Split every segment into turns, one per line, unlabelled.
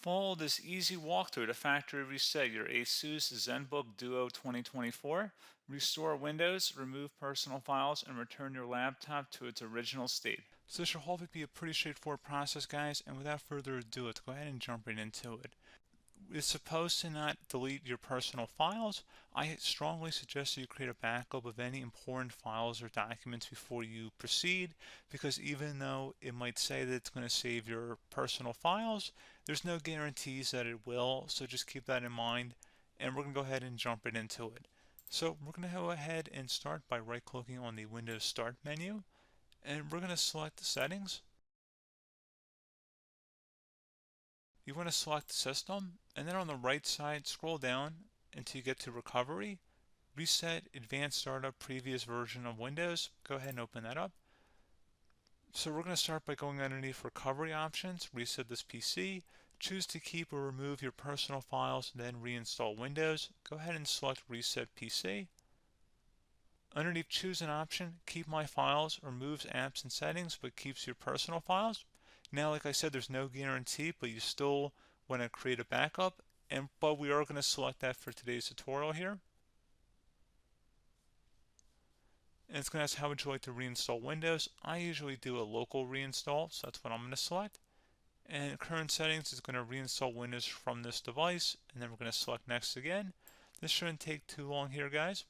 Follow this easy walkthrough to factory reset your ASUS Zenbook Duo 2024, restore Windows, remove personal files, and return your laptop to its original state. So this should hopefully be a pretty straightforward process, guys, and without further ado, let's go ahead and jump right into it. It's supposed to not delete your personal files. I strongly suggest that you create a backup of any important files or documents before you proceed, because even though it might say that it's going to save your personal files, there's no guarantees that it will, so just keep that in mind, and we're going to go ahead and jump right into it. So we're going to go ahead and start by right-clicking on the Windows Start menu, and we're going to select the settings. You want to select System, and then on the right side, scroll down until you get to Recovery. Reset Advanced Startup Previous Version of Windows. Go ahead and open that up. So we're going to start by going underneath Recovery Options, reset this PC, choose to keep or remove your personal files, then reinstall Windows. Go ahead and select Reset PC. Underneath Choose an option, Keep My Files removes apps and settings but keeps your personal files. Now, like I said, there's no guarantee, but you still want to create a backup, but we are going to select that for today's tutorial here. And it's going to ask how would you like to reinstall Windows. I usually do a local reinstall, so that's what I'm going to select. And current settings is going to reinstall Windows from this device, and then we're going to select next again. This shouldn't take too long here, guys.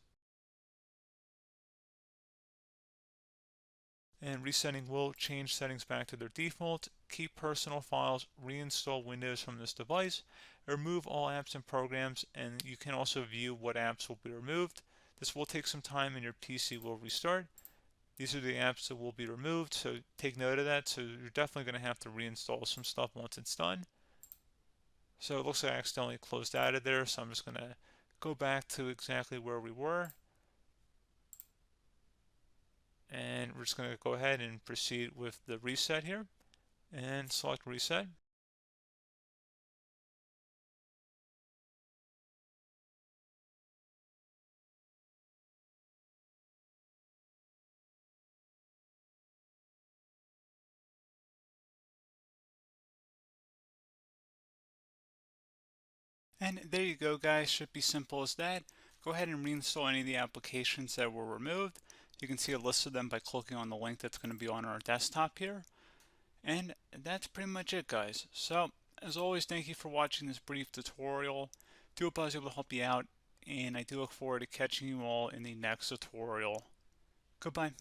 And resetting will change settings back to their default, keep personal files, reinstall Windows from this device, remove all apps and programs, and you can also view what apps will be removed. This will take some time and your PC will restart. These are the apps that will be removed, so take note of that. So you're definitely going to have to reinstall some stuff once it's done. So it looks like I accidentally closed out of there, so I'm just going to go back to exactly where we were. And we're just going to go ahead and proceed with the reset here and select reset. And there you go, guys. Should be simple as that. Go ahead and reinstall any of the applications that were removed. You can see a list of them by clicking on the link that's going to be on our desktop here. And that's pretty much it, guys. So, as always, thank you for watching this brief tutorial. Do hope I was able to help you out, and I do look forward to catching you all in the next tutorial. Goodbye.